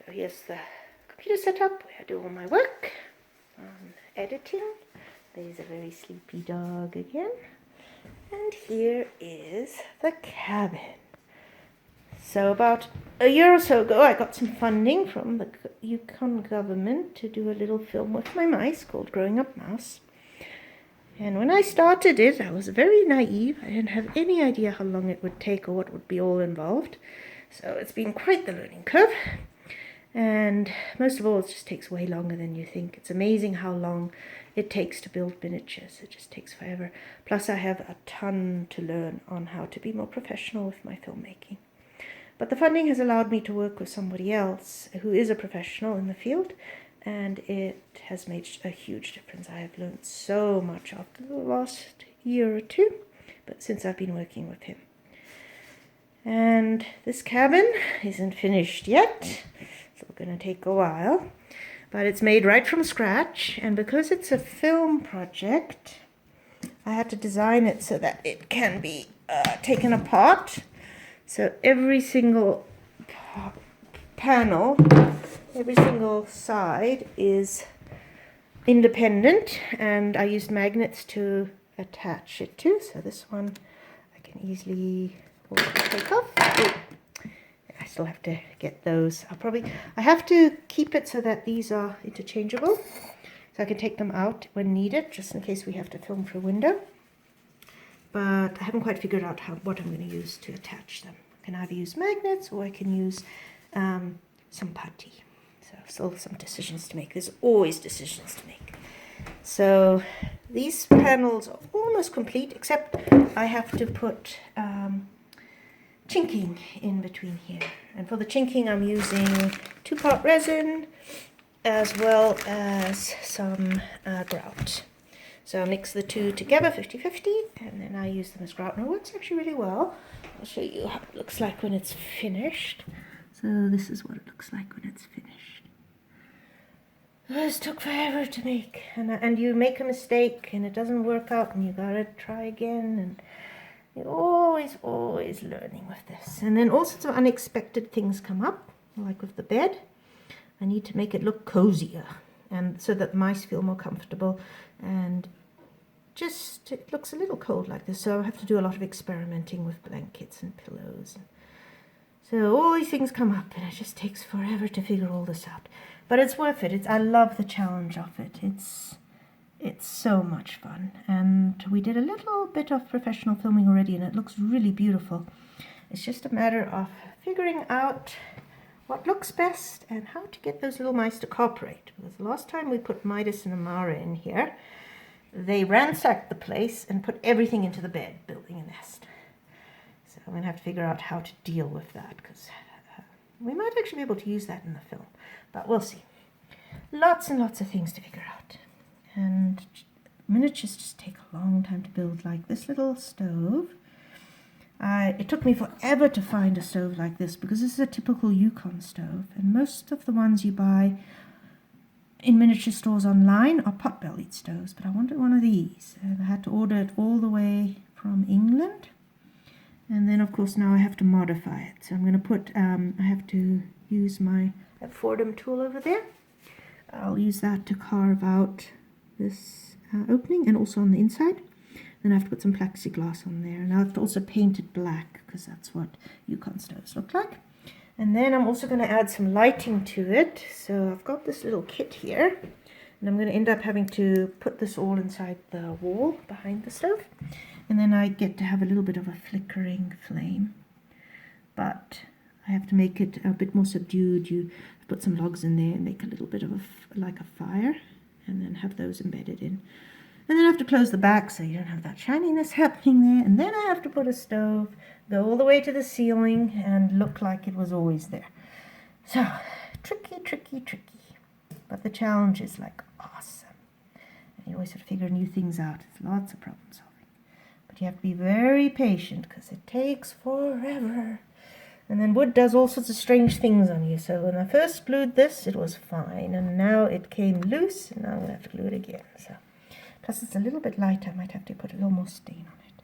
So here's the computer setup where I do all my work on editing. There's a very sleepy dog again. And here is the cabin. So about a year or so ago, I got some funding from the Yukon government to do a little film with my mice called Growing Up Mouse. And when I started it, I was very naive. I didn't have any idea how long it would take or what would be all involved. So it's been quite the learning curve. And most of all, it just takes way longer than you think. It's amazing how long it takes to build miniatures. It just takes forever. Plus, I have a ton to learn on how to be more professional with my filmmaking. But the funding has allowed me to work with somebody else who is a professional in the field, and it has made a huge difference. I have learned so much after the last year or two, but since I've been working with him. And this cabin isn't finished yet. It's going to take a while, but it's made right from scratch, and because it's a film project, I had to design it so that it can be taken apart. So every single panel, every single side is independent, and I used magnets to attach it to. So this one I can easily take off. Oh, I still have to get those. I have to keep it so that these are interchangeable, so I can take them out when needed, just in case we have to film for a window. But I haven't quite figured out what I'm going to use to attach them. I can either use magnets or I can use some putty. So still some decisions to make. There's always decisions to make. So these panels are almost complete, except I have to put chinking in between here. And for the chinking, I'm using 2-part resin as well as some grout. So I mix the two together 50-50, and then I use them as grout. And it works actually really well. I'll show you how it looks like when it's finished. So this is what it looks like when it's finished. This took forever to make, and you make a mistake and it doesn't work out, and you gotta try again, and you're always learning with this. And then all sorts of unexpected things come up, like with the bed. I need to make it look cozier, and so that the mice feel more comfortable, and just it looks a little cold like this, so I have to do a lot of experimenting with blankets and pillows. So all these things come up, and it just takes forever to figure all this out. But it's worth it. I love the challenge of it. It's so much fun, and we did a little bit of professional filming already, and it looks really beautiful. It's just a matter of figuring out what looks best and how to get those little mice to cooperate. Because the last time we put Midas and Amara in here, they ransacked the place and put everything into the bed, building a nest. So I'm going to have to figure out how to deal with that, because we might actually be able to use that in the film, but we'll see. Lots and lots of things to figure out. And miniatures just take a long time to build, like this little stove. It took me forever to find a stove like this, because this is a typical Yukon stove, and most of the ones you buy in miniature stores online are pot-bellied stoves, but I wanted one of these, and I had to order it all the way from England. And then of course now I have to modify it, so I'm going to put I have to use my Fordham tool over there. I'll use that to carve out this opening, and also on the inside. Then I have to put some plexiglass on there, and I have to also paint it black, because that's what Yukon stoves look like. And then I'm also going to add some lighting to it. So I've got this little kit here, and I'm going to end up having to put this all inside the wall behind the stove, and then I get to have a little bit of a flickering flame, but I have to make it a bit more subdued. You put some logs in there and make a little bit of like a fire, and then have those embedded in. And then I have to close the back so you don't have that shininess happening there. And then I have to put a stove, go all the way to the ceiling, and look like it was always there. So, tricky. But the challenge is like awesome. And you always have to figure new things out. It's lots of problem solving. But you have to be very patient, because it takes forever. And then wood does all sorts of strange things on you. So when I first glued this, it was fine. And now it came loose, and now I'm going to have to glue it again. So, plus it's a little bit light, I might have to put a little more stain on it.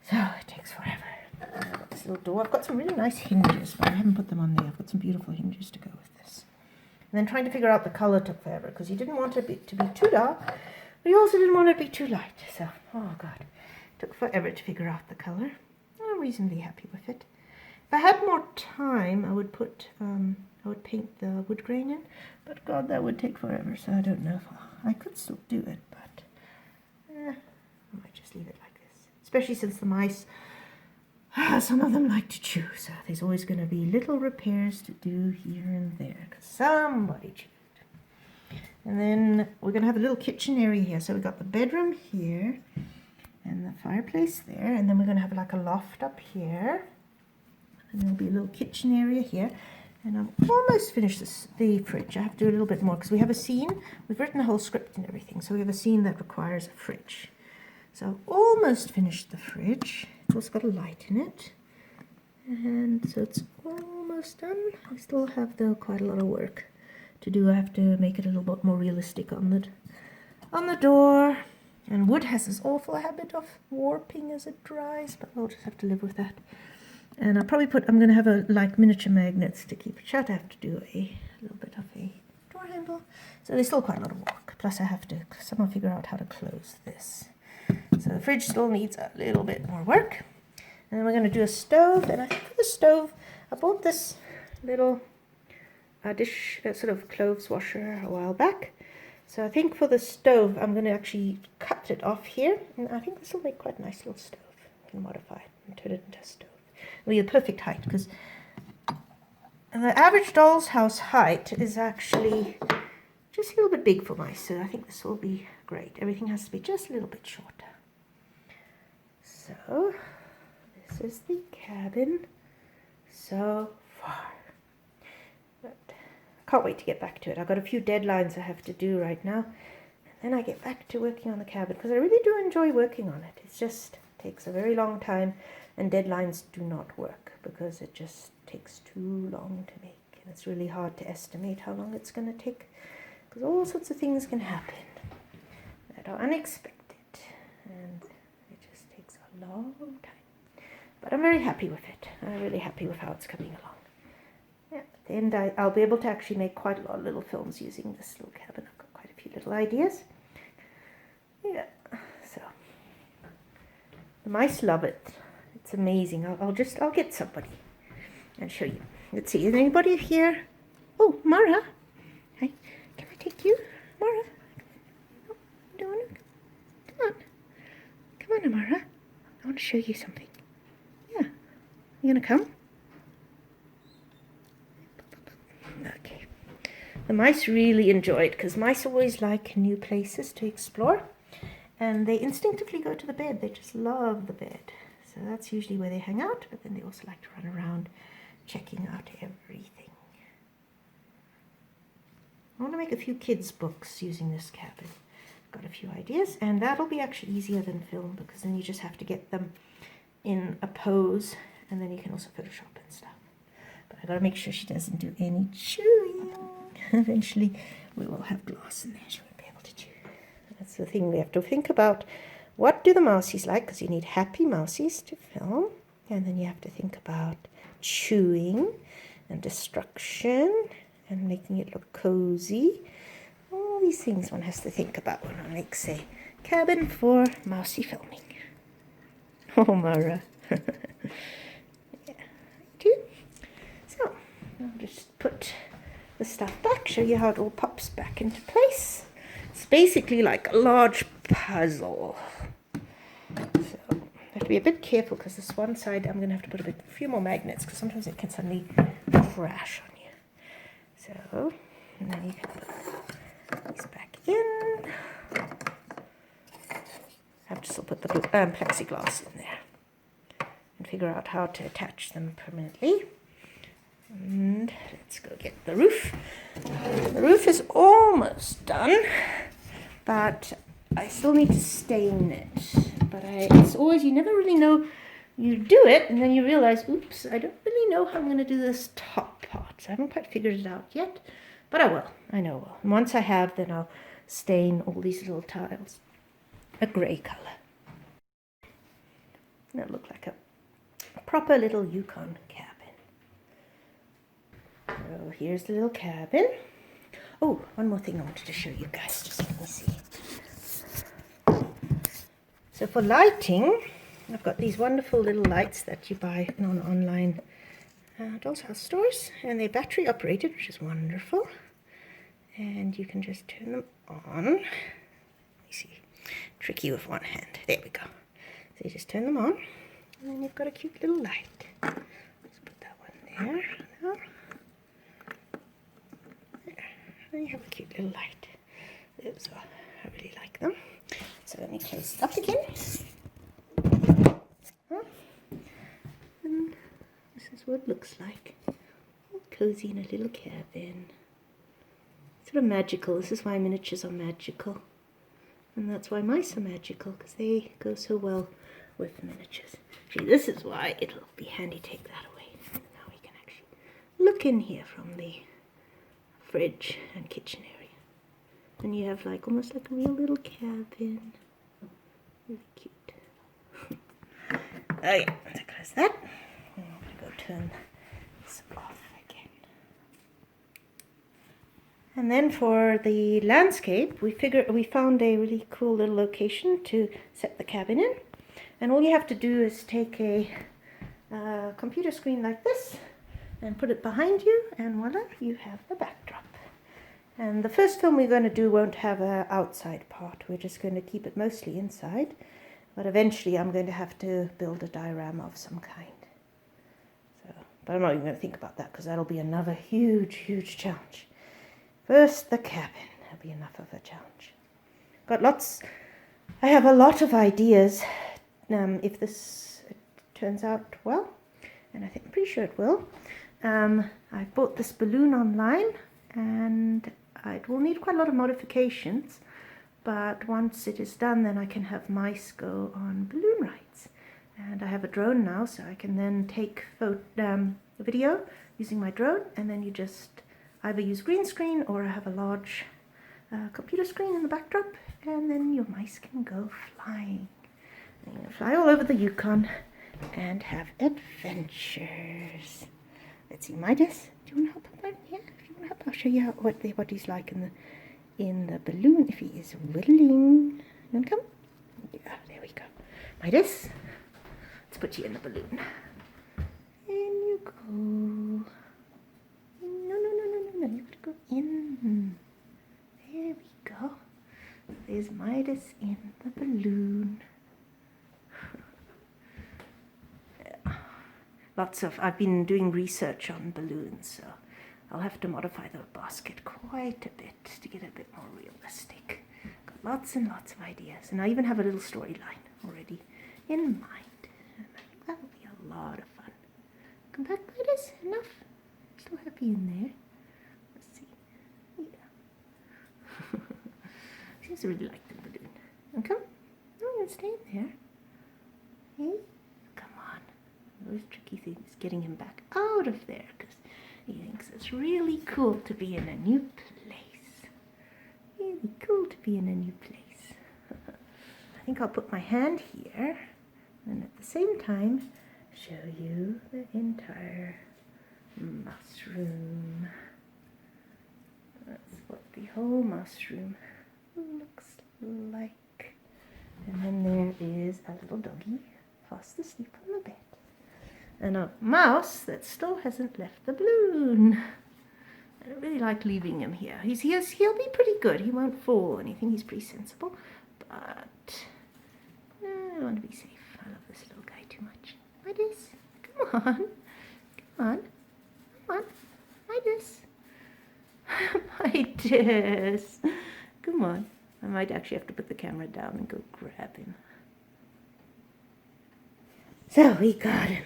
So it takes forever. I've got this little door. I've got some really nice hinges, but I haven't put them on there. I've got some beautiful hinges to go with this. And then trying to figure out the colour took forever because you didn't want it to be too dark, but you also didn't want it to be too light. So, oh God, it took forever to figure out the colour. I'm reasonably happy with it. If I had more time, I would paint the wood grain in, but God, that would take forever, so I don't know if I could still do it, but I might just leave it like this. Especially since the mice, some of them like to chew, so there's always going to be little repairs to do here and there, because somebody chewed. And then we're going to have a little kitchen area here, so we've got the bedroom here, and the fireplace there, and then we're going to have like a loft up here. And there'll be a little kitchen area here. And I've almost finished the fridge. I have to do a little bit more because we have a scene. We've written the whole script and everything. So we have a scene that requires a fridge. So I've almost finished the fridge. It's also got a light in it. And so it's almost done. I still have, though, quite a lot of work to do. I have to make it a little bit more realistic on the door. And wood has this awful habit of warping as it dries, but we'll just have to live with that. And I'll probably I'm going to have like miniature magnets to keep it shut. I have to do a little bit of a door handle. So there's still quite a lot of work. Plus I have to somehow figure out how to close this. So the fridge still needs a little bit more work. And then we're going to do a stove. And I think for the stove, I bought this little dish, sort of clothes washer a while back. So I think for the stove, I'm going to actually cut it off here. And I think this will make quite a nice little stove. I can modify it and turn it into a stove. It'll be the perfect height because the average doll's house height is actually just a little bit big for mice. So I think this will be great. Everything has to be just a little bit shorter. So this is the cabin so far. But I can't wait to get back to it. I've got a few deadlines I have to do right now. And then I get back to working on the cabin because I really do enjoy working on it. It just takes a very long time. And deadlines do not work because it just takes too long to make. And it's really hard to estimate how long it's going to take because all sorts of things can happen that are unexpected. And it just takes a long time. But I'm very happy with it. I'm really happy with how it's coming along. Yeah, at the end I'll be able to actually make quite a lot of little films using this little cabin. I've got quite a few little ideas. Yeah, so the mice love it. It's amazing. I'll get somebody and show you. Let's see. Is anybody here? Oh, Mara. Hi. Can I take you, Mara? Oh, don't want to. Come on. Come on, Mara. I want to show you something. Yeah. You gonna come? Okay. The mice really enjoy it because mice always like new places to explore, and they instinctively go to the bed. They just love the bed. So that's usually where they hang out, but then they also like to run around checking out everything. I want to make a few kids' books using this cabin. I've got a few ideas, and that'll be actually easier than film because then you just have to get them in a pose, and then you can also Photoshop and stuff. But I got to make sure she doesn't do any chewing. Eventually, we will have glass in there. She won't be able to chew. That's the thing we have to think about. What do the mousies like? Because you need happy mousies to film. And then you have to think about chewing and destruction and making it look cozy. All these things one has to think about when one makes a cabin for mousy filming. Oh, Mara. Yeah, too. So, I'll just put the stuff back, show you how it all pops back into place. It's basically like a large puzzle. So I have to be a bit careful because this one side I'm going to have to put a few more magnets because sometimes it can suddenly crash on you. So, and then you can put these back in. I have to still put the plexiglass in there and figure out how to attach them permanently. And let's go get the roof. The roof is almost done, but I still need to stain it. But it's always, you never really know, you do it and then you realize, oops, I don't really know how I'm going to do this top part. So I haven't quite figured it out yet, but I will. I know I will. And once I have, then I'll stain all these little tiles a grey colour. That'll look like a proper little Yukon cabin. So here's the little cabin. Oh, one more thing I wanted to show you guys. Just let me see. So for lighting, I've got these wonderful little lights that you buy on online doll's house stores, and they're battery operated, which is wonderful. And you can just turn them on. Let me see. Tricky with one hand. There we go. So you just turn them on, and then you've got a cute little light. Let's put that one there. Now. There. Then you have a cute little light. Those are, I really like them. So let me close it up again. And this is what it looks like. All cozy in a little cabin. Sort of magical. This is why miniatures are magical. And that's why mice are magical, because they go so well with miniatures. Actually, this is why it'll be handy to take that away. Now we can actually look in here from the fridge and kitchen area. And you have like almost like a real little cabin. Really cute. Oh yeah, let's close that. I'm going to go turn this off again. And then for the landscape, we found a really cool little location to set the cabin in. And all you have to do is take a computer screen like this and put it behind you, and voila, you have the backdrop. And the first film we're going to do won't have an outside part. We're just going to keep it mostly inside. But eventually I'm going to have to build a diorama of some kind. So, but I'm not even going to think about that, because that'll be another huge, huge challenge. First, the cabin. That'll be enough of a challenge. I have a lot of ideas if this turns out well, and I'm pretty sure it will. I bought this balloon online, and it will need quite a lot of modifications, but once it is done, then I can have mice go on balloon rides. And I have a drone now, so I can then take video using my drone, and then you just either use green screen or I have a large computer screen in the backdrop, and then your mice can go flying. And you can fly all over the Yukon and have adventures. Let's see, Midas, do you want to help him? Yeah, if you want to help, I'll show you what he's like in the balloon, if he is willing. You want to come? Yeah, there we go. Midas, let's put you in the balloon. In you go. No, you got to go in. There we go. There's Midas in the balloon. I've been doing research on balloons, so I'll have to modify the basket quite a bit to get a bit more realistic. Got lots and lots of ideas, and I even have a little storyline already in mind. And I think that will be a lot of fun. Come back, Midas. Enough. Still happy in there. Let's see. Yeah. Seems to really like the balloon. And come. No, you're staying there. Hey. Those tricky things, getting him back out of there, because he thinks it's really cool to be in a new place. Really cool to be in a new place. I think I'll put my hand here, and at the same time show you the entire mouse room. That's what the whole mouse room looks like. And then there is a little doggy fast asleep on the bed. And a mouse that still hasn't left the balloon. I don't really like leaving him here. He'll be pretty good. He won't fall or anything. He's pretty sensible. But I want to be safe. I love this little guy too much. Midas, come on. Come on. Come on. Midas. Midas. Come on. I might actually have to put the camera down and go grab him. So we got him.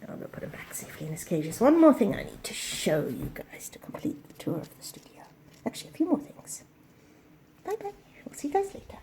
I'll go put him back safely in his cage. There's one more thing I need to show you guys to complete the tour of the studio. Actually, a few more things. Bye-bye. We'll see you guys later.